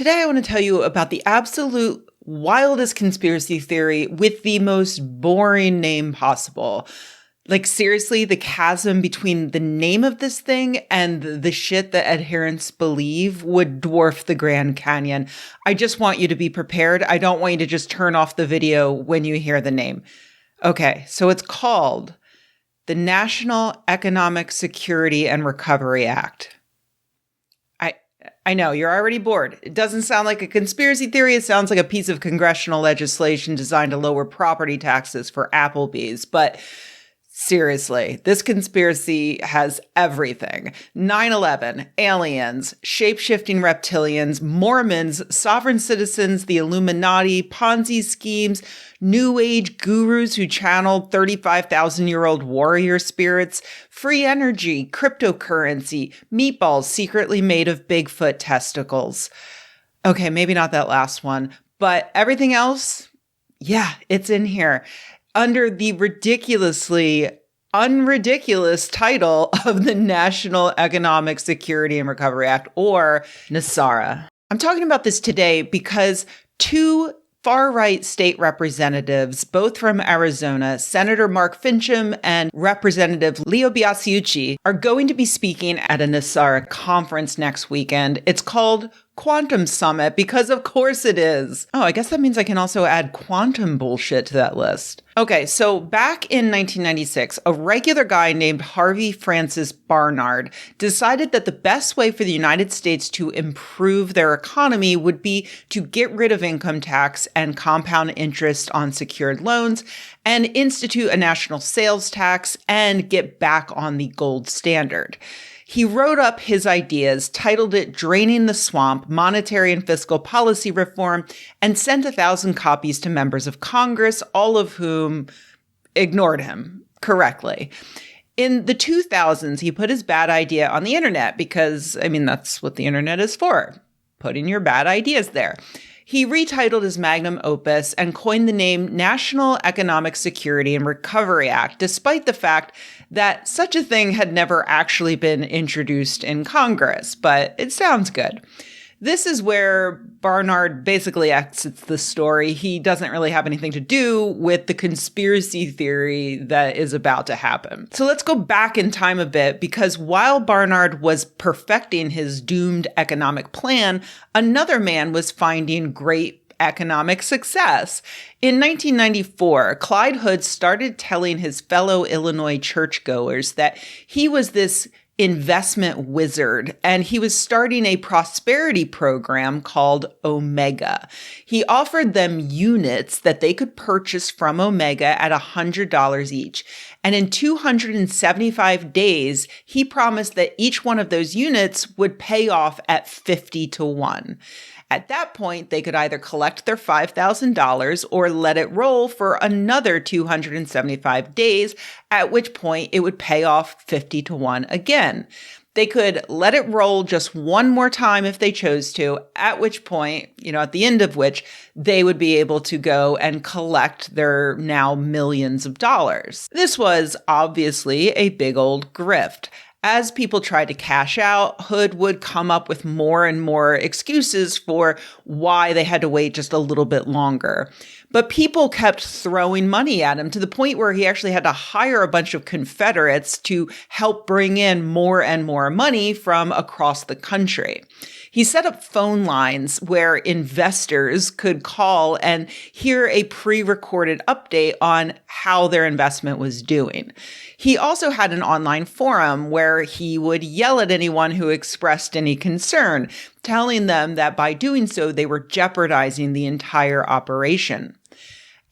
Today I want to tell you about the absolute wildest conspiracy theory with the most boring name possible. Like, seriously, the chasm between the name of this thing and the shit that adherents believe would dwarf the Grand Canyon. I just want you to be prepared. I don't want you to just turn off the video when you hear the name. Okay, so it's called the National Economic Security and Recovery Act. I know, you're already bored. It doesn't sound like a conspiracy theory. It sounds like a piece of congressional legislation designed to lower property taxes for Applebee's. But seriously, this conspiracy has everything. 9/11, aliens, shape-shifting reptilians, Mormons, sovereign citizens, the Illuminati, Ponzi schemes, New Age gurus who channeled 35,000-year-old warrior spirits, free energy, cryptocurrency, meatballs secretly made of Bigfoot testicles. Okay, maybe not that last one, but everything else, yeah, it's in here. Under the ridiculously unridiculous title of the National Economic Security and Recovery Act, or Nesara. I'm talking about this today because two far-right state representatives, both from Arizona, Senator Mark Finchem and Representative Leo Biasiucci, are going to be speaking at a Nesara conference next weekend. It's called Quantum Summit because of course it is. Oh, I guess that means I can also add quantum bullshit to that list. Okay, so back in 1996, a regular guy named Harvey Francis Barnard decided that the best way for the United States to improve their economy would be to get rid of income tax and compound interest on secured loans and institute a national sales tax and get back on the gold standard. He wrote up his ideas, titled it Draining the Swamp, Monetary and Fiscal Policy Reform, and sent 1,000 copies to members of Congress, all of whom ignored him correctly. In the 2000s, he put his bad idea on the internet because, that's what the internet is for, putting your bad ideas there. He retitled his magnum opus and coined the name National Economic Security and Recovery Act, despite the fact that such a thing had never actually been introduced in Congress, but it sounds good. This is where Barnard basically exits the story. He doesn't really have anything to do with the conspiracy theory that is about to happen. So let's go back in time a bit, because while Barnard was perfecting his doomed economic plan, another man was finding great economic success. In 1994, Clyde Hood started telling his fellow Illinois churchgoers that he was this investment wizard, and he was starting a prosperity program called Omega. He offered them units that they could purchase from Omega at $100 each. And in 275 days, he promised that each one of those units would pay off at 50 to 1. At that point, they could either collect their $5,000 or let it roll for another 275 days, at which point it would pay off 50 to 1 again. They could let it roll just one more time if they chose to, at which point, at the end of which, they would be able to go and collect their now millions of dollars. This was obviously a big old grift. As people tried to cash out, Hood would come up with more and more excuses for why they had to wait just a little bit longer. But people kept throwing money at him to the point where he actually had to hire a bunch of Confederates to help bring in more and more money from across the country. He set up phone lines where investors could call and hear a pre-recorded update on how their investment was doing. He also had an online forum where he would yell at anyone who expressed any concern, telling them that by doing so, they were jeopardizing the entire operation.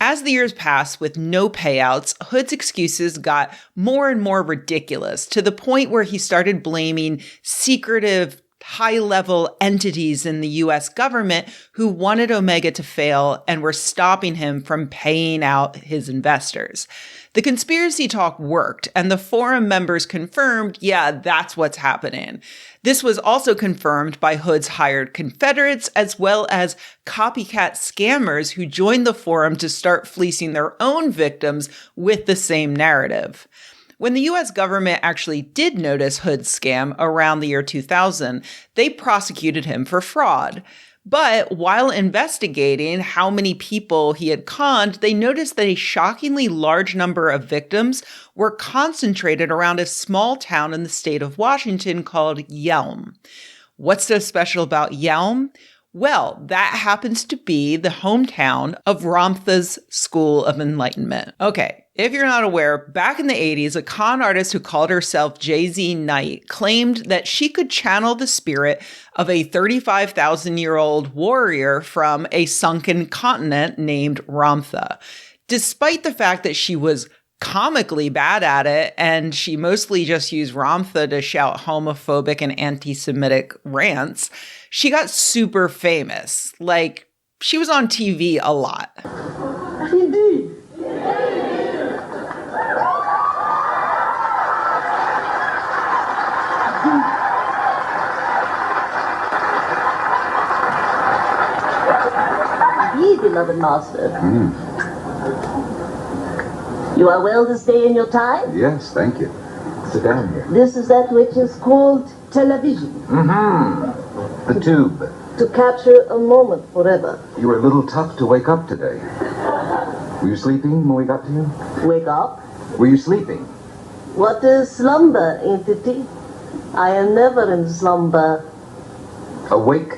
As the years passed with no payouts, Hood's excuses got more and more ridiculous, to the point where he started blaming secretive high-level entities in the U.S. government who wanted Omega to fail and were stopping him from paying out his investors. The conspiracy talk worked, and the forum members confirmed, yeah, that's what's happening. This was also confirmed by Hood's hired Confederates, as well as copycat scammers who joined the forum to start fleecing their own victims with the same narrative. When the U.S. government actually did notice Hood's scam around the year 2000, they prosecuted him for fraud. But while investigating how many people he had conned, they noticed that a shockingly large number of victims were concentrated around a small town in the state of Washington called Yelm. What's so special about Yelm? Well, that happens to be the hometown of Ramtha's School of Enlightenment. Okay, if you're not aware, back in the 80s, a con artist who called herself Jay-Z Knight claimed that she could channel the spirit of a 35,000-year-old warrior from a sunken continent named Ramtha. Despite the fact that she was comically bad at it, and she mostly just used Ramtha to shout homophobic and anti-Semitic rants, she got super famous. Like, she was on TV a lot. Indeed. Indeed, beloved master. You are well this day in your time? Yes, thank you. Sit down here. This is that which is called television. Mm-hmm. The tube. To capture a moment forever. You were a little tough to wake up today. Were you sleeping when we got to you? Wake up? Were you sleeping? What is slumber, entity? I am never in slumber. Awake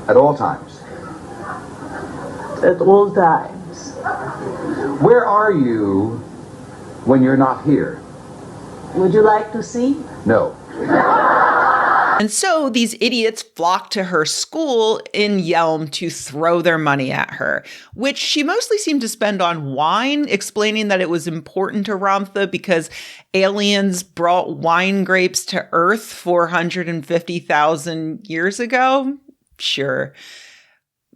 at all times. At all times. Where are you when you're not here? Would you like to see? No. And so these idiots flocked to her school in Yelm to throw their money at her, which she mostly seemed to spend on wine, explaining that it was important to Ramtha because aliens brought wine grapes to Earth 450,000 years ago. Sure.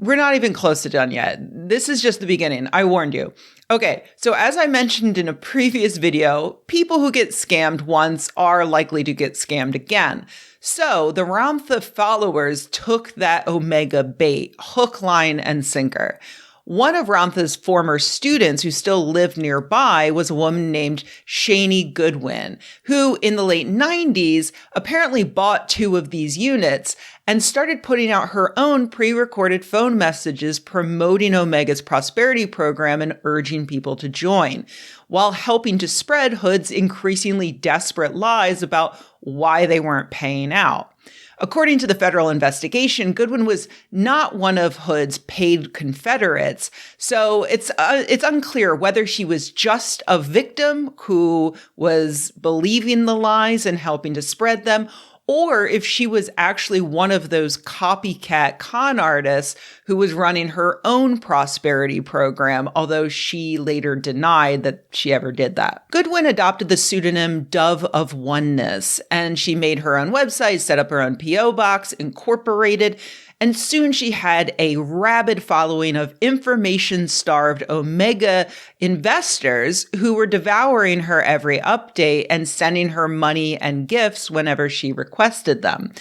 We're not even close to done yet. This is just the beginning. I warned you. Okay, so as I mentioned in a previous video, people who get scammed once are likely to get scammed again. So the Ramtha followers took that Omega bait, hook, line, and sinker. One of Ramtha's former students who still lived nearby was a woman named Shani Goodwin, who in the late 90s apparently bought 2 of these units and started putting out her own pre-recorded phone messages promoting Omega's prosperity program and urging people to join, while helping to spread Hood's increasingly desperate lies about why they weren't paying out. According to the federal investigation, Goodwin was not one of Hood's paid Confederates, so it's unclear whether she was just a victim who was believing the lies and helping to spread them, or if she was actually one of those copycat con artists who was running her own prosperity program, although she later denied that she ever did that. Goodwin adopted the pseudonym Dove of Oneness, and she made her own website, set up her own P.O. box, incorporated, and soon she had a rabid following of information-starved Omega investors who were devouring her every update and sending her money and gifts whenever she requested them.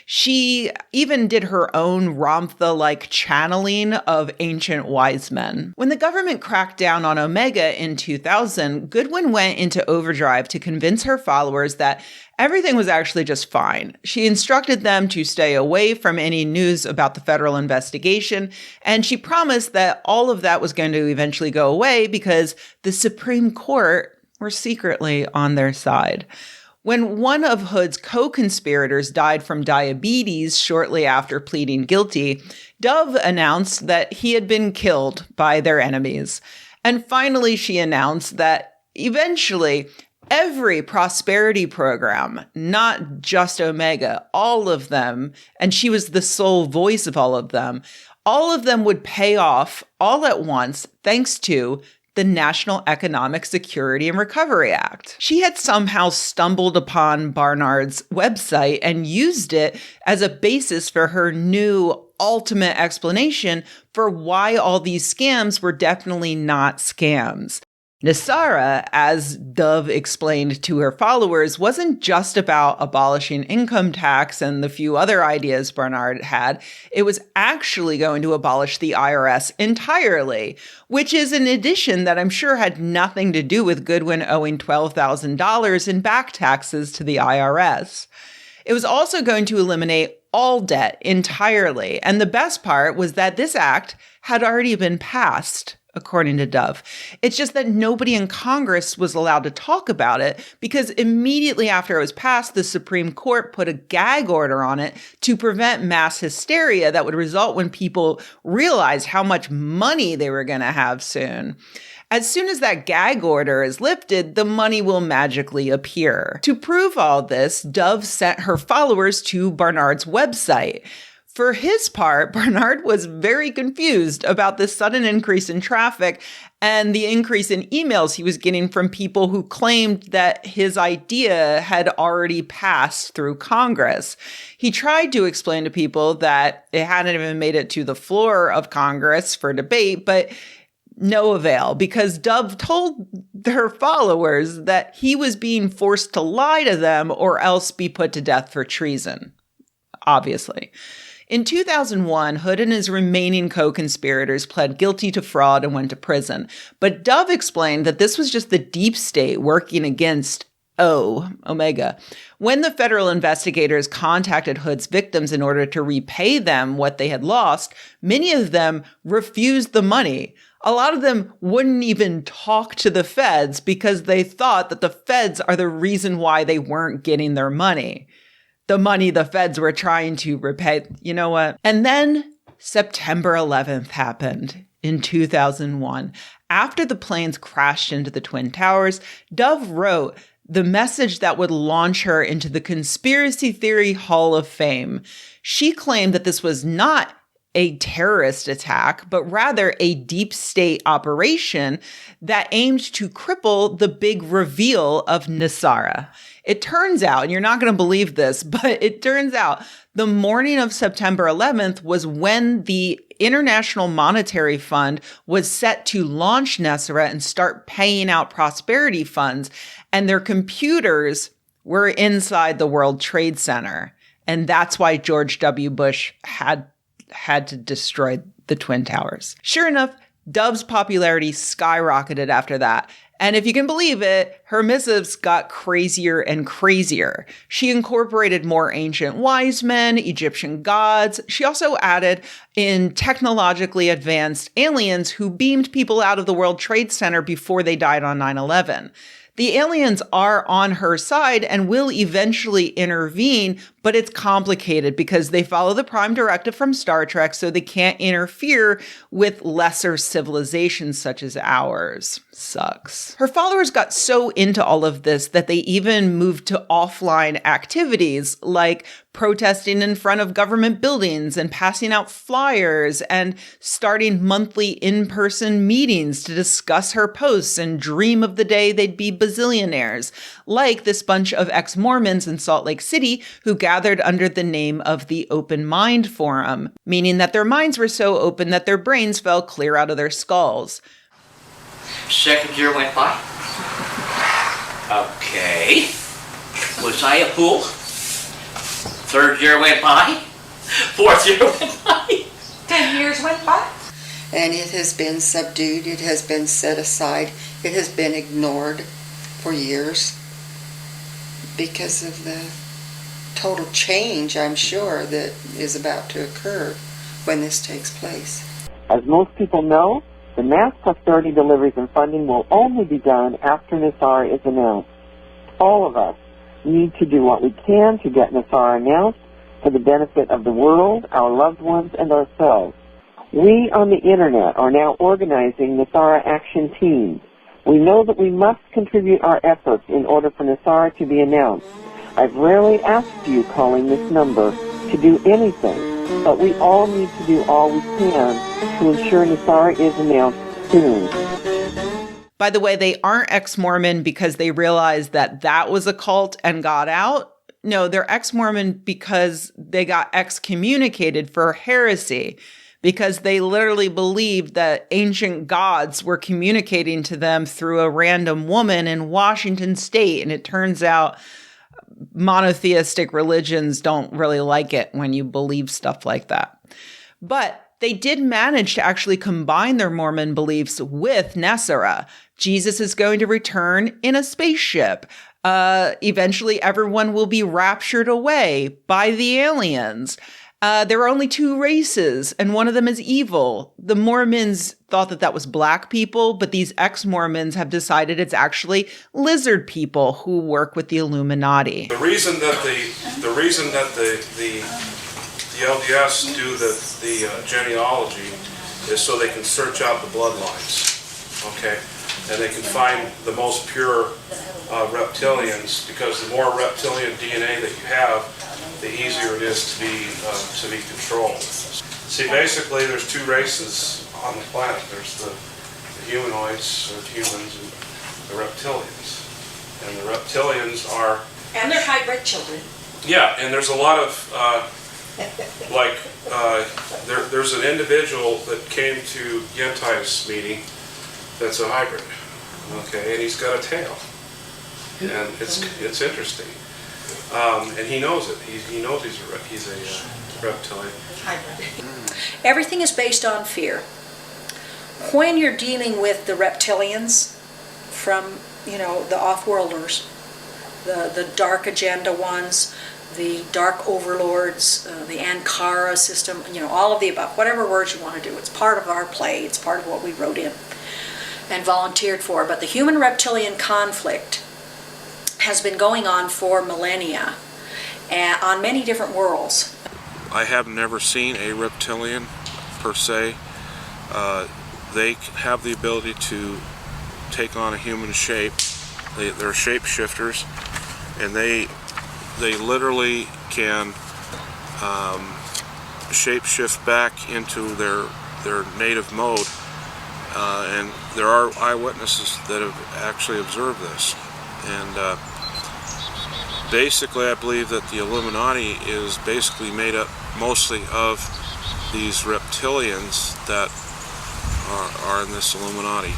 She even did her own Ramtha-like channeling of ancient wise men. When the government cracked down on Omega in 2000, Goodwin went into overdrive to convince her followers that everything was actually just fine. She instructed them to stay away from any news about the federal investigation, and she promised that all of that was going to eventually go away because the Supreme Court were secretly on their side. When one of Hood's co-conspirators died from diabetes shortly after pleading guilty, Dove announced that he had been killed by their enemies. And finally, she announced that eventually every prosperity program, not just Omega, all of them, and she was the sole voice of all of them would pay off all at once thanks to the National Economic Security and Recovery Act. She had somehow stumbled upon Barnard's website and used it as a basis for her new ultimate explanation for why all these scams were definitely not scams. Nesara, as Dove explained to her followers, wasn't just about abolishing income tax and the few other ideas Barnard had. It was actually going to abolish the IRS entirely, which is an addition that I'm sure had nothing to do with Goodwin owing $12,000 in back taxes to the IRS. It was also going to eliminate all debt entirely. And the best part was that this act had already been passed, according to Dove. It's just that nobody in Congress was allowed to talk about it because immediately after it was passed, the Supreme Court put a gag order on it to prevent mass hysteria that would result when people realized how much money they were going to have soon. As soon as that gag order is lifted, the money will magically appear. To prove all this, Dove sent her followers to Barnard's website. For his part, Barnard was very confused about this sudden increase in traffic and the increase in emails he was getting from people who claimed that his idea had already passed through Congress. He tried to explain to people that it hadn't even made it to the floor of Congress for debate, but no avail, because Dove told her followers that he was being forced to lie to them or else be put to death for treason, obviously. In 2001, Hood and his remaining co-conspirators pled guilty to fraud and went to prison. But Dove explained that this was just the deep state working against Omega. When the federal investigators contacted Hood's victims in order to repay them what they had lost, many of them refused the money. A lot of them wouldn't even talk to the feds because they thought that the feds are the reason why they weren't getting their money. The money the feds were trying to repay. You know what? And then September 11th happened in 2001. After the planes crashed into the Twin Towers, Dove wrote the message that would launch her into the Conspiracy Theory Hall of Fame. She claimed that this was not a terrorist attack, but rather a deep state operation that aimed to cripple the big reveal of Nesara. It turns out, and you're not going to believe this, but it turns out the morning of September 11th was when the International Monetary Fund was set to launch Nesara and start paying out prosperity funds, and their computers were inside the World Trade Center. And that's why George W. Bush had to destroy the Twin Towers. Sure enough, Dove's popularity skyrocketed after that. And if you can believe it, her missives got crazier and crazier. She incorporated more ancient wise men, Egyptian gods. She also added in technologically advanced aliens who beamed people out of the World Trade Center before they died on 9/11. The aliens are on her side and will eventually intervene, but it's complicated because they follow the Prime Directive from Star Trek, so they can't interfere with lesser civilizations such as ours. Sucks. Her followers got so into all of this that they even moved to offline activities like protesting in front of government buildings and passing out flyers and starting monthly in-person meetings to discuss her posts and dream of the day they'd be bazillionaires, like this bunch of ex-Mormons in Salt Lake City who gathered under the name of the Open Mind Forum, meaning that their minds were so open that their brains fell clear out of their skulls. Second year went by. Okay. Was I a fool? Third year went by. Fourth year went by. 10 years went by. And it has been subdued, it has been set aside, it has been ignored for years because of the total change, I'm sure, that is about to occur when this takes place. As most people know, the mass prosperity deliveries and funding will only be done after Nesara is announced. All of us need to do what we can to get Nesara announced for the benefit of the world, our loved ones, and ourselves. We on the internet are now organizing Nesara action teams. We know that we must contribute our efforts in order for Nesara to be announced. I've rarely asked you calling this number to do anything, but we all need to do all we can to ensure Nesara is announced soon. By the way, they aren't ex-Mormon because they realized that that was a cult and got out. No, they're ex-Mormon because they got excommunicated for heresy, because they literally believed that ancient gods were communicating to them through a random woman in Washington state. And it turns out monotheistic religions don't really like it when you believe stuff like that. But they did manage to actually combine their Mormon beliefs with Nesara. Jesus is going to return in a spaceship. Eventually, everyone will be raptured away by the aliens. There are only two races, and one of them is evil. The Mormons thought that that was black people, but these ex-Mormons have decided it's actually lizard people who work with the Illuminati. The reason that the LDS do the genealogy is so they can search out the bloodlines, okay, and they can find the most pure reptilians, because the more reptilian DNA that you have, the easier it is to be controlled. See, basically, there's two races on the planet. There's the humanoids, or humans, and the reptilians. And the reptilians are... And they're hybrid children. Yeah, and there's a lot of, there's an individual that came to Yentai's meeting that's a hybrid, okay, and he's got a tail. And it's interesting. And he knows it. He knows he's a reptilian. Everything is based on fear. When you're dealing with the reptilians from, the off-worlders, the dark agenda ones, the dark overlords, the Ankara system, all of the above, whatever words you want to do. It's part of our play. It's part of what we wrote in and volunteered for. But the human-reptilian conflict has been going on for millennia on many different worlds. I have never seen a reptilian per se. They have the ability to take on a human shape. They're shapeshifters, and they literally can shapeshift back into their native mode. And there are eyewitnesses that have actually observed this. And basically, I believe that the Illuminati is basically made up mostly of these reptilians that are in this Illuminati.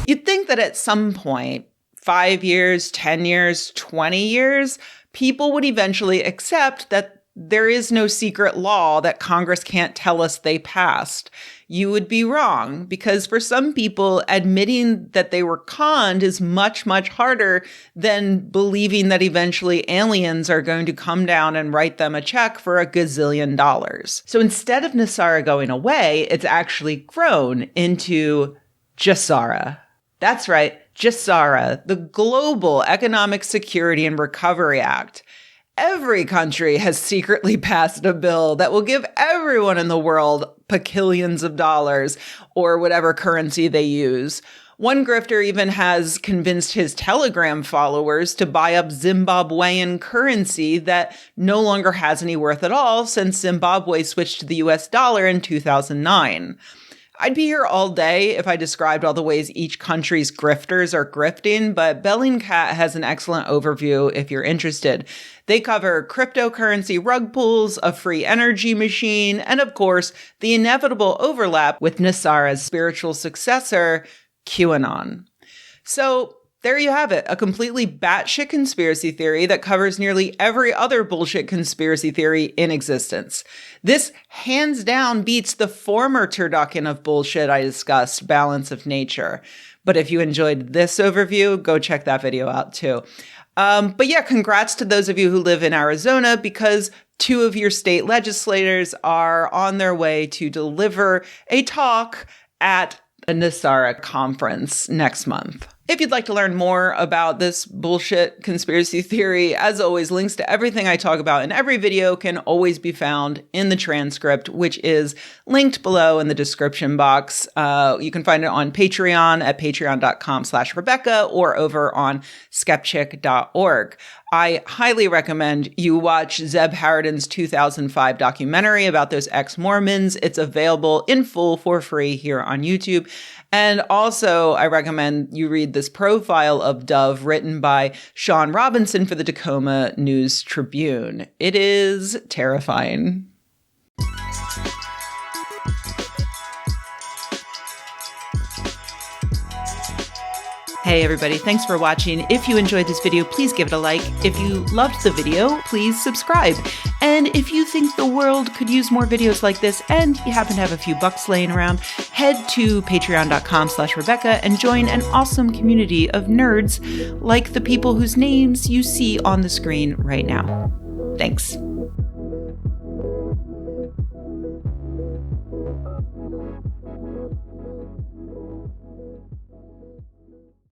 You'd think that at some point, 5 years, 10 years, 20 years, people would eventually accept that there is no secret law that Congress can't tell us they passed. You would be wrong, because for some people, admitting that they were conned is much, much harder than believing that eventually aliens are going to come down and write them a check for $1 gazillion. So instead of Nesara going away, it's actually grown into Nesara. That's right, Nesara, the Global Economic Security and Recovery Act. Every country has secretly passed a bill that will give everyone in the world pacillions of dollars, or whatever currency they use. One grifter even has convinced his Telegram followers to buy up Zimbabwean currency that no longer has any worth at all since Zimbabwe switched to the US dollar in 2009. I'd be here all day if I described all the ways each country's grifters are grifting, but Bellingcat has an excellent overview if you're interested. They cover cryptocurrency rug pulls, a free energy machine, and of course, the inevitable overlap with Nesara's spiritual successor, QAnon. So there you have it, a completely batshit conspiracy theory that covers nearly every other bullshit conspiracy theory in existence. This hands down beats the former turducken of bullshit I discussed, Balance of Nature. But if you enjoyed this overview, go check that video out too. But yeah, congrats to those of you who live in Arizona, because 2 of your state legislators are on their way to deliver a talk at a Nesara conference next month. If you'd like to learn more about this bullshit conspiracy theory, as always, links to everything I talk about in every video can always be found in the transcript, which is linked below in the description box. You can find it on Patreon at patreon.com/Rebecca or over on skepchick.org. I highly recommend you watch Zeb Harridan's 2005 documentary about those ex-Mormons. It's available in full for free here on YouTube. And also, I recommend you read this profile of Dove written by Sean Robinson for the Tacoma News Tribune. It is terrifying. Hey everybody, thanks for watching. If you enjoyed this video, please give it a like. If you loved the video, please subscribe. And if you think the world could use more videos like this and you happen to have a few bucks laying around, head to patreon.com/Rebecca and join an awesome community of nerds like the people whose names you see on the screen right now. Thanks.